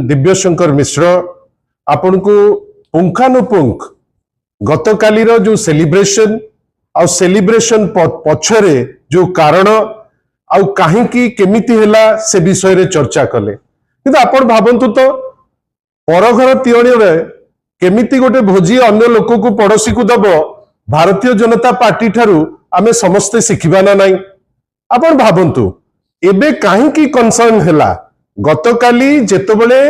दिव्यशंकर मिश्र आपण को पुंखानुपुंख गतकाली जो सेलिब्रेशन आ सेलिब्रेशन पछरे जो कारण आउ कहीं केमिति हैला से विषय रे चर्चा कले किंतु आपण भाबंतु तो परघर तियणी रे केमिति गोटे भोजी अन्य लोक को पड़ोसी को दब भारतीय जनता पार्टी ठारू आमे समस्ते शिखिबा ना नहीं। आपण भाबंतु एबे कहीं कंसर्न हैला गतकाली जेतबेले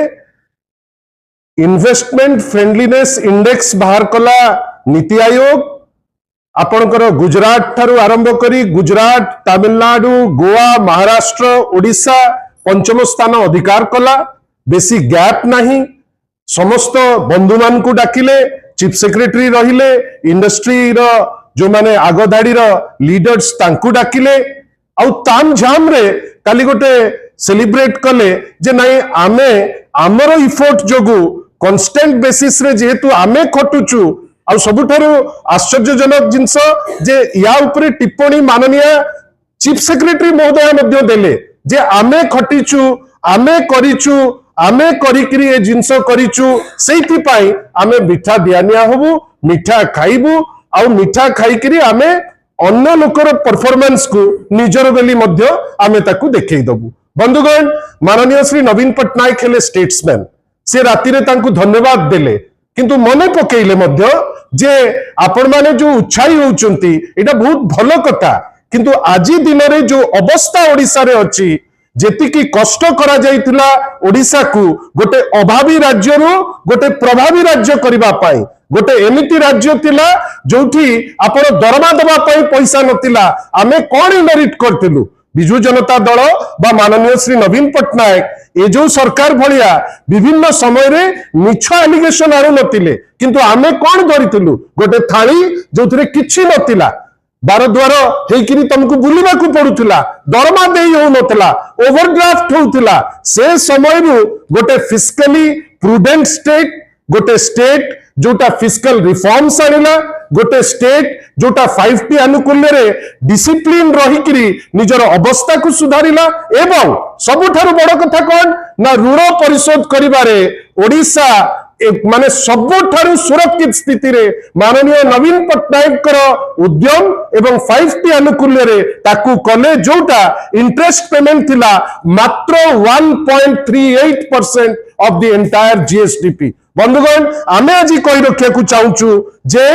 इन्वेस्टमेंट फ्रेंडलीनेस इंडेक्स बाहर कला नीति आयोग आपणकर गुजरात ठारू आरंभ करी गुजरात तमिलनाडु गोवा महाराष्ट्र ओडिशा पंचम स्थान अधिकार कला बेसी गैप नहीं समस्त बंधु मान को डाकिले चीफ सेक्रेटरी रहिले इंडस्ट्री रो जो माने आगधाड़ी रो लीडर्स तांकु डाकिले आउ ताम झाम रे काली गोटे सेलिब्रेट कले जे नहीं आमे आमर इफोर्ट जोगु कांस्टेंट बेसिस रे जेहेतु आमे खटुचु आ सबुठारु आश्चर्यजनक जिंस जे या उपरे टिप्पणी माननीय चीफ सेक्रेटरी महोदय मध्य देले जे आमे खटिचु आमे करिचु आमे करिकरी ए जिंस करिचु सेति पाई आमे मिठा दियानिया होबु मिठा खाइबु आ मिठा खाइकरी आमे अन्य लोकर परफॉर्मेंस को निजर बेली मध्य आमे ताकू देखै दबु। बंधुगण माननीय श्री नवीन पट्टनायक हेले स्टेट्समैन से राति रे तांकू धन्यवाद देले किंतु मने पकेइले मध्य जे आपण माने जो उत्साही होउचंती एटा बहुत भलो कथा किंतु आजी दिन रे जो अवस्था ओडिसा रे अछि जेतिकी कष्ट करा जाइतिला ओडिसा को गोटे अभावी राज्य रो गोटे प्रभावी राज्य करिबा पाई गोटे एमिति राज्य थिला जोठी आपण दरमा दबा पाई पैसा नथिला आमे कोन मेरिट करथिलु बिजु जनता दल बा माननीय श्री नवीन पट्टनायक ए जो सरकार भलिया विभिन्न समय रे मिछ एलिगेशन आरु नथिले किंतु आमे कोन धरिथिलु गोटे थाली जोथरे किछि नथिला बार द्वार हेकिरी तुमको बुलिबा को पडुथिला दरमा देई हो नथिला ओवरड्राफ्ट होउथिला से समय रु गोटे फिस्कली प्रूडेंट स्टेट गोटे स्टेट जोटा फिस्कल रिफॉर्म्स आनिला गोटे स्टेट जोटा 5T अनुकूल्य रे डिसिप्लिन रहिकरी निजर अवस्था को सुधारिला एवं सबुठारु बड़ कथा कोन ना ऋण परिशोध करिबारे ओडिसा माने सबुठारु सुरक्षित स्थिति रे माननीय नवीन पट्टनायक उद्यम एवं 5T अनुकूल्य रे ताकू कले जोटा इंटरेस्ट पेमेंट थिला मात्र 1.38% ऑफ द एंटायर जीएसडीपी। बंधुगण आमे आज कहि रखिया को चाहूचु जे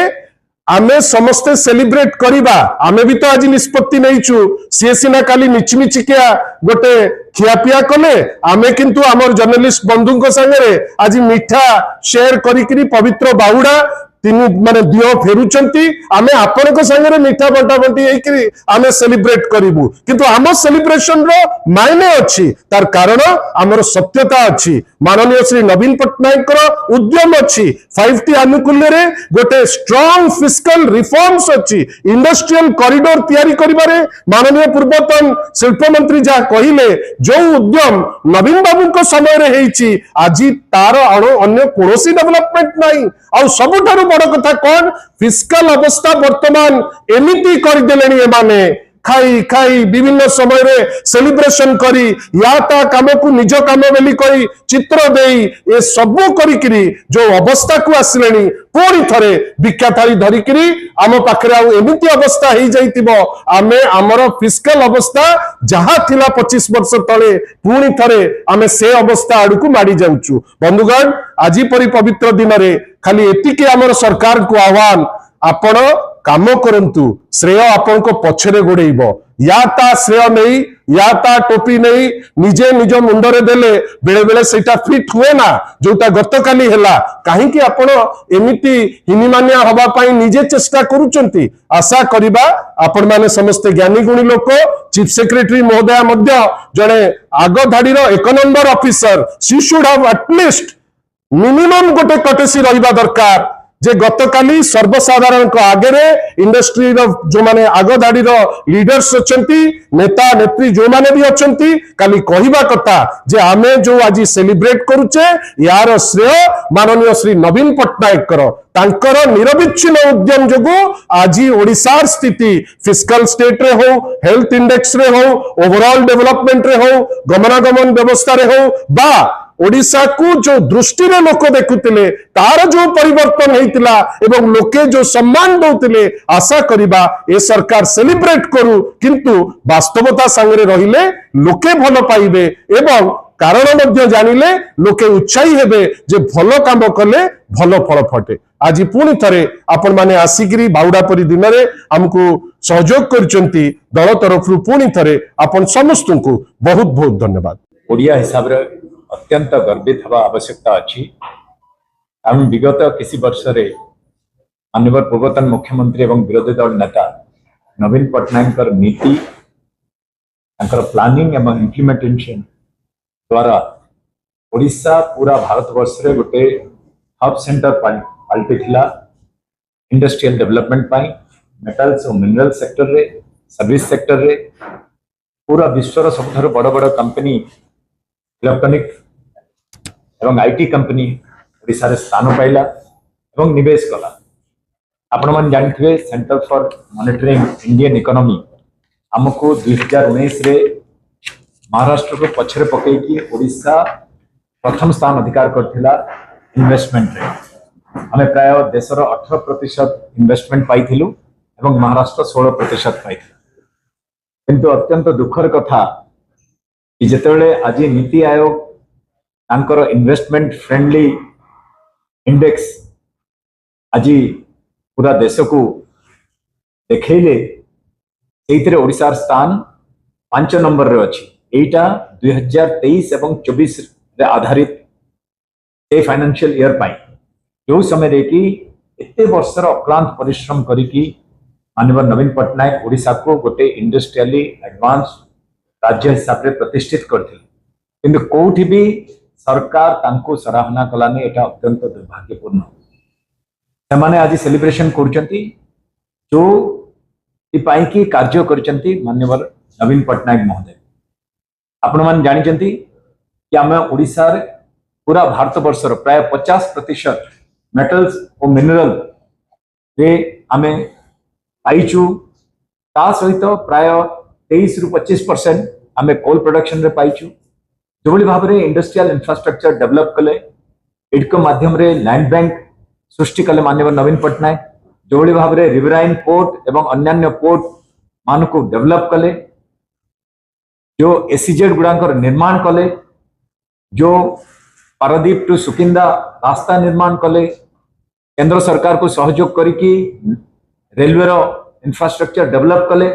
आमे समस्ते सेलिब्रेट करिबा आमे भी तो आज निष्पत्ति नैचु सी सिना काली मिचमिचिकिया गोटे खियापिया कले आमे किंतु आमर जर्नलिस्ट बंधु संगे आज मिठा शेयर करी पवित्र बाहुड़ा तीन माने दियो फेरुचंती आमे आपनक संगे मिठा बंटा बंटी हेकरी आमे सेलिब्रेट करिवु किंतु आम सेलिब्रेशन रो मायने अछि तार कारण आमर सत्यता अछि माननीय श्री नवीन पट्टनायक उद्यम अछि 5T अनुकूल्य रे गोटे स्ट्रांग फिस्कल रिफॉर्म्स अछि इंडस्ट्रियल कॉरिडोर तयारी करिबारे माननीय पूर्वतन शिल्प मंत्री जा कहिले जो उद्यम नवीन बाबू को समय रे हेछि आजी तार अन्य कोनोसी डेवलपमेंट नाही आ सबुठारु बड़ कथा कौन फिस्कल अवस्था वर्तमान एमिति कर देलेनी एमाने खाई खाई विभिन्न समय रे सेलिब्रेशन करी या ता काम को निज काम बेली करी चित्र देई ए सबु करिकरी जो अवस्था को आसिलेनी पूरी थरे भिक्षा थाली धरिकरी आम पाखरे आ एमिति अवस्था ही जाइतिबो आमे हमर फिस्कल अवस्था जहा थिला 25 वर्ष तळे पूरी थरे आमे से अवस्था आडू को माडी जाउचु। बंधुगण आजी परि पवित्र दिन रे खाली एतिके हमर सरकार को आह्वान आपण काम करंतु श्रेय आपण को पछरे गोडेइबो या ता श्रेय नहीं या ता टोपी नहीं निजे निज मुंडरे देले बेले बेले सेटा फिट हुए ना जोटा गतकाली हैला काहे कि आपण एमिति हिनिमानिया हबा पई निजे चेष्टा करूचंती आशा करिबा आपण माने समस्त ज्ञानी गुणी लोक चीफ सेक्रेटरी महोदय मध्य जणे आग धाडीर 1 number officer she should have at least minimum गोटे कटेसी रहिबा दरकार जे गतकाली सर्वसाधारण को आगे रे इंडस्ट्री जो माने आग धाड़ी लीडर्स अच्छंती नेता नेत्री जो माने भी अच्छंती काली कहिबा कथा जे आमे जो आज सेलिब्रेट करूचे यार श्रेय माननीय श्री नवीन पट्टनायक तांकर निरविच्छिन्न उद्यम जोगु आज ओडिशार स्थिति फिस्कल स्टेट रे हो हेल्थ इंडेक्स रे हो ओवरऑल डेवलपमेंट रे हो गमनागमन व्यवस्था रे हो बा ओडिशा को जो दृष्टि रे लोक देखुतिले तार जो परिवर्तन हेतिला एवं लोके जो सम्मान दउतिले आशा करिबा ए सरकार सेलिब्रेट करू किंतु वास्तवता संगे रहिले लोके भल पाइबे एवं कारण मध्य जानिले लोके उत्साही हेबे जे भल काम कले भल फल फटे। आज पुणी थरे आपण माने आसिकरी बाउडा परी दिन रे हमको सहयोग करचंती दल तरफ पुणी थरे आपण समस्त को बहुत बहुत धन्यवाद। ओडिया हिसाब रे अत्यंत गर्वित हवा आवश्यकता अच्छी। हम विगत किसी वर्ष रे माननीय पूर्वतन मुख्यमंत्री एवं विरोधी दल नेता नवीन पट्टनायक नीति प्लानिंग एवं इम्प्लीमेंटेशन द्वारा ओडिशा पूरा भारत वर्ष रे गोटे हब सेंटर पलटि थिला इंडस्ट्रियल डेवलपमेंट पाई मेटल्स और मिनरल सेक्टर रे सर्विस सेक्टर रे पूरा विश्वर सबुठारु बड़ बड़ कंपनी इलेक्ट्रॉनिक एवं आईटी कंपनी ओडिशा रे स्थान पाइला एवं निवेश कला। आपण मन जानथिबे centre for monitoring Indian economy हमको 2019 रे महाराष्ट्र को पछरे पकईकी ओडिशा प्रथम स्थान अधिकार करथिला इन्वेस्टमेंट रे। हमें प्राय देशर 18% इन्वेस्टमेंट पाइथिलु एवं महाराष्ट्र 16% पाइथिलु। किंतु अत्यंत दुखर कथा कि जेतेबेले आज नीति आयोग तांकर इन्वेस्टमेंट फ्रेंडली इंडेक्स आज पूरा देश को देखैले एइतरे ओडिशार स्थान 5 नंबर रे अछि। एटा 2023 एवं 24 रे आधारित ए फाइनेंशियल ईयर पाई जो समय रे कि एते वर्षर अक्लांत परिश्रम करिकी माननीय नवीन पट्टनायक ओडिशा को गोटे इंडस्ट्रियली एडवांस राज्य हिसाब रे प्रतिष्ठित करथिले किंतु कोठी भी सरकार तांको सराहना कलानी। एटा अत्यंत दुर्भाग्यपूर्ण। सेमाने आज सेलिब्रेशन करचंती जो पाई की कार्य करचंती माननीय नवीन पट्टनायक महोदय। आपण मान जानिचंती कि आम ओडिशा रे पूरा भारत वर्षर प्राय 50% मेटल्स और मिनरल रे आमे पाइचु। ता सहित प्राय 23 रु 25% आमे कोल प्रोडक्शन रे पाइचु। जो भाव में इंडस्ट्रियल इंफ्रास्ट्रक्चर डेवलप कले इडको माध्यम रे लैंड बैंक सृष्टि कले माननीय नवीन पट्टनायक। जो भाव में रिवराइन पोर्ट एवं अन्यान्य पोर्ट मान को डेवलप कले जो एसीजेड गुड़ाकर निर्माण कले जो पारादीप टू सुकिंदा रास्ता निर्माण कले केंद्र सरकार को सहयोग करिकी रेलवे रो इंफ्रास्ट्रक्चर डेवलप कले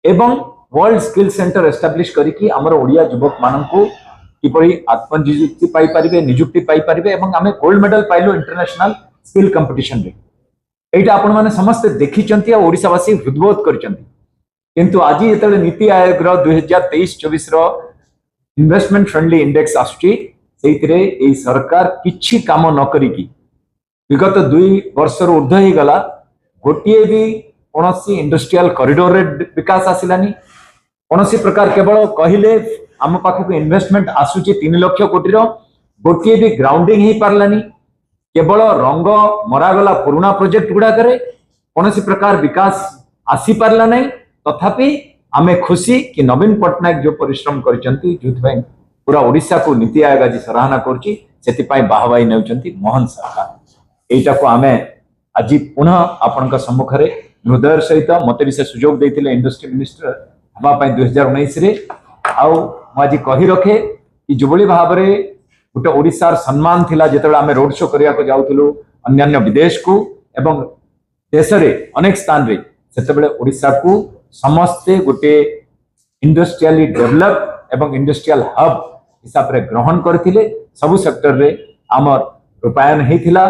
एवं वर्ल्ड स्किल सेंटर एस्टाब्लिश करिकी हमर ओडिया युवक माननकु किपरि आत्मनियुक्ति पाई परिबे नियुक्ति पाई परिबे एवं हमें gold medal pilo international skill competition रे। एटा आपण माने समस्त देखिचंती आ ओडिसावासी हृदबोध करचंती। किंतु आज जेतेबेले नीति आयोग रो 2023-24 रो इन्वेस्टमेंट फ्रेंडली इंडेक्स आसुची सेइतरे ए सरकार किछि काम न करिकी विगत 2 वर्ष ऊर्ध ही गला गोटिए भी कौनसी इंडस्ट्रियल कॉरिडोर रे विकास आसिलानी। कौनसी प्रकार केवल कहले आम पाखक इन्वेस्टमेंट आसुची 3 लाख कोटी रो गोटिए भी ग्राउंडिंग ही पारलानी। केवल रंग मरागला पुराना प्रोजेक्ट गुडा करे कौनसी प्रकार विकास आसी पारला नहीं। तथापि आमे खुशी कि नवीन पट्टनायक जो परिश्रम करिसंती जोथि पूरा ओडिशा को नीति आयोग आज सराहना करछि सेति बाहबाई नेउचंती मोहन सरकार। एटा को आमे आज पुनः आपनक सम्मुख रे हृदय सहित मते भी से सुजोग देथिले इंडस्ट्री मिनिस्टर हवा पई 2019 रे आउ म आज कहि रखे कि जोबली भाव रे गोटे ओडिशार सम्मान थिला जेतेबेले आमे रोड शो करिया को जाउथुलु अन्यान्य विदेश को एवं देश रे अनेक स्थान रे सेतेबेले ओडिशा को समस्ते गोटे इंडस्ट्रियली डेवलप एवं इंडस्ट्रियल हब हिसाब रे ग्रहण करथिले। सबु सेक्टर रे आमर रूपायन हेथिला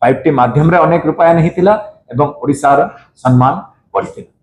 5T माध्यम रे अनेक रूपायन हेथिला एवं ओडिशार सम्मान बढ़िथिला।